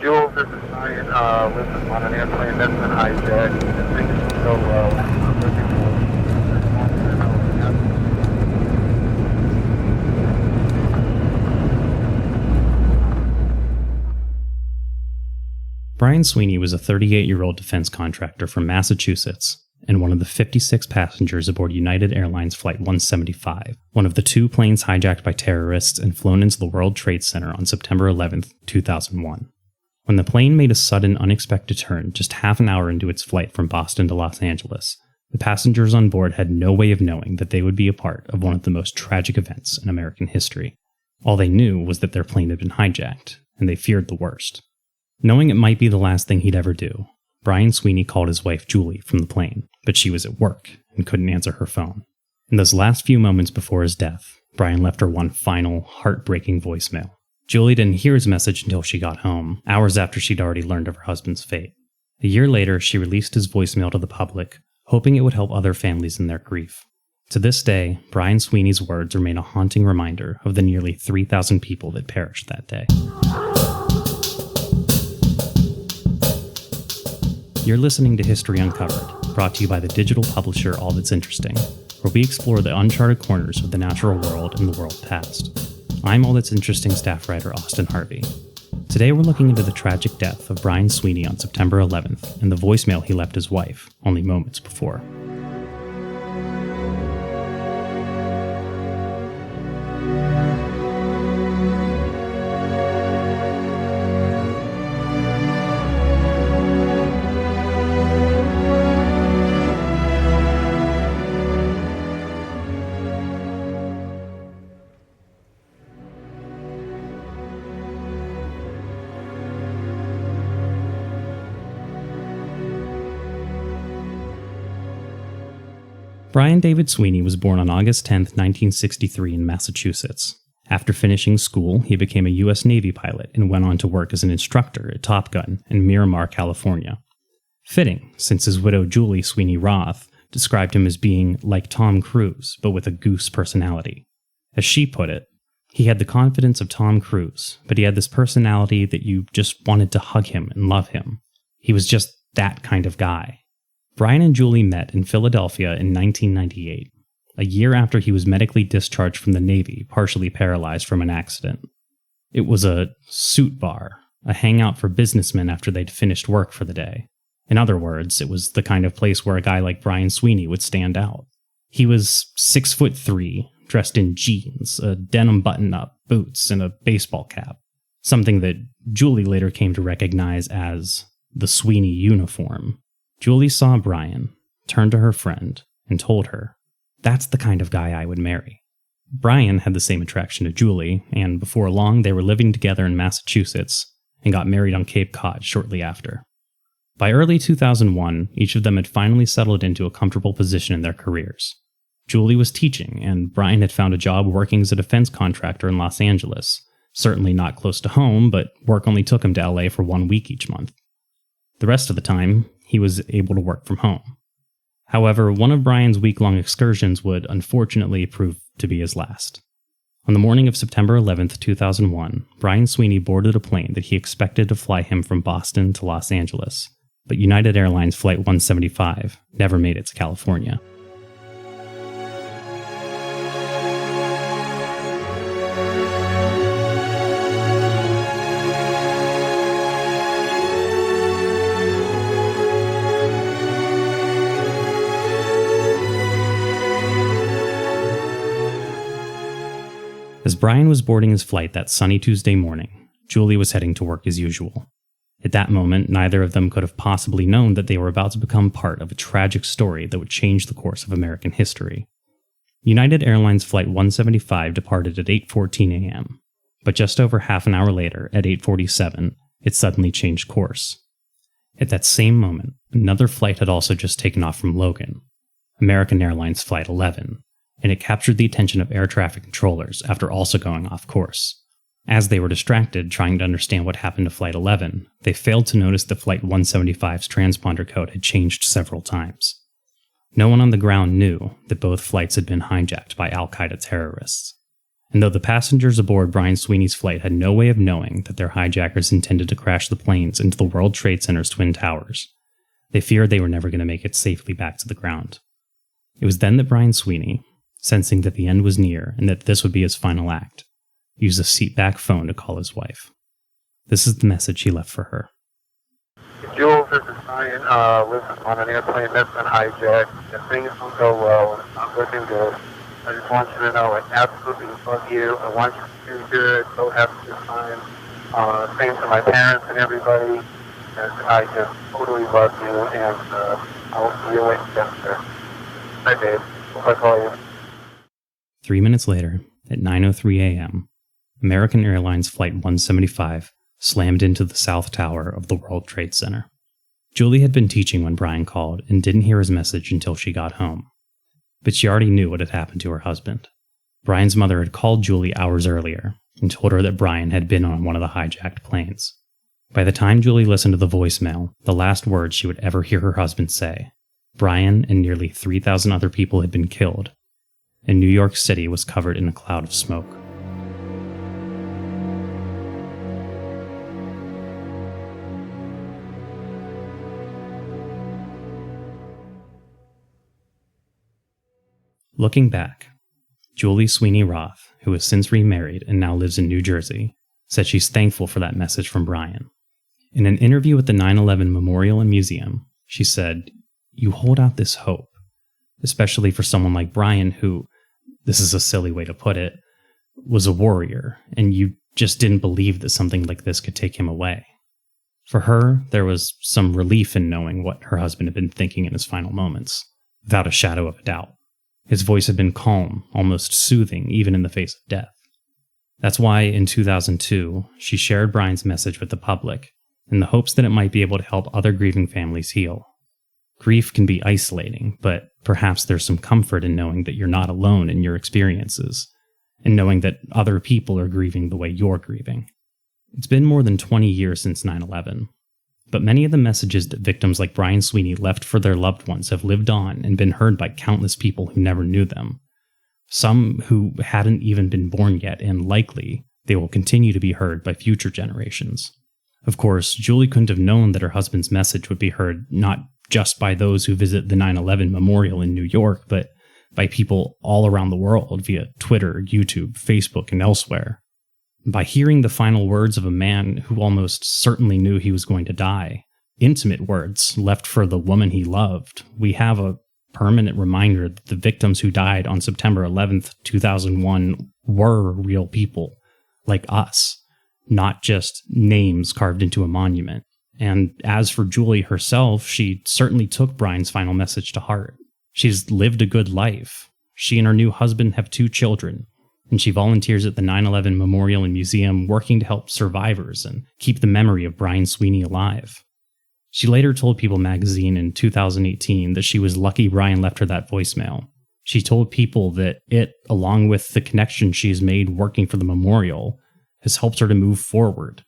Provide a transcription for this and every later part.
Jules, this is Brian. Listen, on an airplane that's been hijacked. Things don't go well. I'm looking for Brian Sweeney was a 38-year-old defense contractor from Massachusetts and one of the 56 passengers aboard United Airlines Flight 175, one of the two planes hijacked by terrorists and flown into the World Trade Center on September 11, 2001. When the plane made a sudden, unexpected turn just half an hour into its flight from Boston to Los Angeles, the passengers on board had no way of knowing that they would be a part of one of the most tragic events in American history. All they knew was that their plane had been hijacked, and they feared the worst. Knowing it might be the last thing he'd ever do, Brian Sweeney called his wife Julie from the plane, but she was at work and couldn't answer her phone. In those last few moments before his death, Brian left her one final, heartbreaking voicemail. Julie didn't hear his message until she got home, hours after she'd already learned of her husband's fate. A year later, she released his voicemail to the public, hoping it would help other families in their grief. To this day, Brian Sweeney's words remain a haunting reminder of the nearly 3,000 people that perished that day. You're listening to History Uncovered, brought to you by the digital publisher All That's Interesting, where we explore the uncharted corners of the natural world and the world past. I'm All That's Interesting staff writer Austin Harvey. Today we're looking into the tragic death of Brian Sweeney on September 11th and the voicemail he left his wife only moments before. Brian David Sweeney was born on August 10, 1963 in Massachusetts. After finishing school, he became a U.S. Navy pilot and went on to work as an instructor at Top Gun in Miramar, California. Fitting, since his widow Julie Sweeney Roth described him as being like Tom Cruise, but with a goose personality. As she put it, he had the confidence of Tom Cruise, but he had this personality that you just wanted to hug him and love him. He was just that kind of guy. Brian and Julie met in Philadelphia in 1998, a year after he was medically discharged from the Navy, partially paralyzed from an accident. It was a suit bar, a hangout for businessmen after they'd finished work for the day. In other words, it was the kind of place where a guy like Brian Sweeney would stand out. He was 6'3", dressed in jeans, a denim button-up, boots, and a baseball cap, something that Julie later came to recognize as the Sweeney uniform. Julie saw Brian, turned to her friend, and told her, "That's the kind of guy I would marry." Brian had the same attraction to Julie, and before long they were living together in Massachusetts and got married on Cape Cod shortly after. By early 2001, each of them had finally settled into a comfortable position in their careers. Julie was teaching, and Brian had found a job working as a defense contractor in Los Angeles. Certainly not close to home, but work only took him to LA for 1 week each month. The rest of the time, he was able to work from home. However, one of Brian's week-long excursions would unfortunately prove to be his last. On the morning of September 11th, 2001, Brian Sweeney boarded a plane that he expected to fly him from Boston to Los Angeles, but United Airlines Flight 175 never made it to California. As Brian was boarding his flight that sunny Tuesday morning, Julie was heading to work as usual. At that moment, neither of them could have possibly known that they were about to become part of a tragic story that would change the course of American history. United Airlines Flight 175 departed at 8:14 a.m., but just over half an hour later, at 8:47, it suddenly changed course. At that same moment, another flight had also just taken off from Logan, American Airlines Flight 11, and it captured the attention of air traffic controllers after also going off course. As they were distracted trying to understand what happened to Flight 11, they failed to notice that Flight 175's transponder code had changed several times. No one on the ground knew that both flights had been hijacked by al-Qaeda terrorists. And though the passengers aboard Brian Sweeney's flight had no way of knowing that their hijackers intended to crash the planes into the World Trade Center's Twin Towers, they feared they were never going to make it safely back to the ground. It was then that Brian Sweeney, sensing that the end was near and that this would be his final act, used a seatback phone to call his wife. This is the message he left for her. Jules, this is Brian. Listen, on an airplane that's been hijacked. If things don't go well and it's not looking good, I just want you to know I absolutely love you. I want you to do good. So happy to time. Same to my parents and everybody. And I just totally love you. And I'll see you later. Hi, babe. Hope I call you. 3 minutes later, at 9:03 a.m., American Airlines Flight 175 slammed into the South Tower of the World Trade Center. Julie had been teaching when Brian called and didn't hear his message until she got home. But she already knew what had happened to her husband. Brian's mother had called Julie hours earlier and told her that Brian had been on one of the hijacked planes. By the time Julie listened to the voicemail, the last words she would ever hear her husband say, Brian and nearly 3,000 other people had been killed, and New York City was covered in a cloud of smoke. Looking back, Julie Sweeney Roth, who has since remarried and now lives in New Jersey, said she's thankful for that message from Brian. In an interview with the 9/11 Memorial and Museum, she said, "You hold out this hope, especially for someone like Brian who, this is a silly way to put it, was a warrior, and you just didn't believe that something like this could take him away." For her, there was some relief in knowing what her husband had been thinking in his final moments, without a shadow of a doubt. His voice had been calm, almost soothing, even in the face of death. That's why, in 2002, she shared Brian's message with the public, in the hopes that it might be able to help other grieving families heal. Grief can be isolating, but perhaps there's some comfort in knowing that you're not alone in your experiences, and knowing that other people are grieving the way you're grieving. It's been more than 20 years since 9/11, but many of the messages that victims like Brian Sweeney left for their loved ones have lived on and been heard by countless people who never knew them. Some who hadn't even been born yet, and likely they will continue to be heard by future generations. Of course, Julie couldn't have known that her husband's message would be heard not just by those who visit the 9/11 Memorial in New York, but by people all around the world via Twitter, YouTube, Facebook, and elsewhere. By hearing the final words of a man who almost certainly knew he was going to die, intimate words left for the woman he loved, we have a permanent reminder that the victims who died on September 11th, 2001 were real people, like us, not just names carved into a monument. And as for Julie herself, she certainly took Brian's final message to heart. She's lived a good life. She and her new husband have 2 children, and she volunteers at the 9/11 Memorial and Museum working to help survivors and keep the memory of Brian Sweeney alive. She later told People magazine in 2018 that she was lucky Brian left her that voicemail. She told People that it, along with the connection she's made working for the memorial, has helped her to move forward.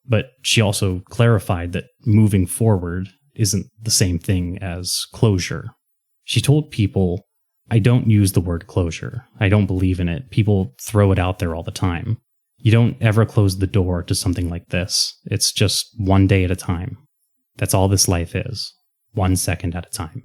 But she also clarified that moving forward isn't the same thing as closure. She told People, "I don't use the word closure. I don't believe in it. People throw it out there all the time. You don't ever close the door to something like this. It's just one day at a time. That's all this life is. 1 second at a time."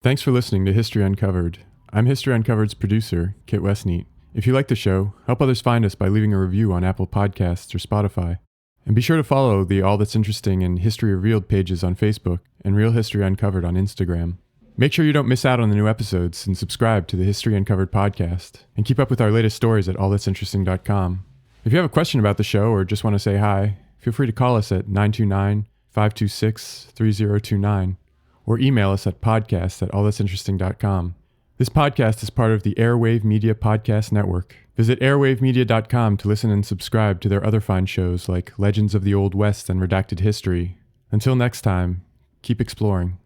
Thanks for listening to History Uncovered. I'm History Uncovered's producer, Kit Westneat. If you like the show, help others find us by leaving a review on Apple Podcasts or Spotify. And be sure to follow the All That's Interesting and History Revealed pages on Facebook and Real History Uncovered on Instagram. Make sure you don't miss out on the new episodes and subscribe to the History Uncovered podcast. And keep up with our latest stories at allthat'sinteresting.com. If you have a question about the show or just want to say hi, feel free to call us at 929-526-3029. or email us at podcast@allthat'sinteresting.com. This podcast is part of the Airwave Media Podcast Network. Visit airwavemedia.com to listen and subscribe to their other fine shows like Legends of the Old West and Redacted History. Until next time, keep exploring.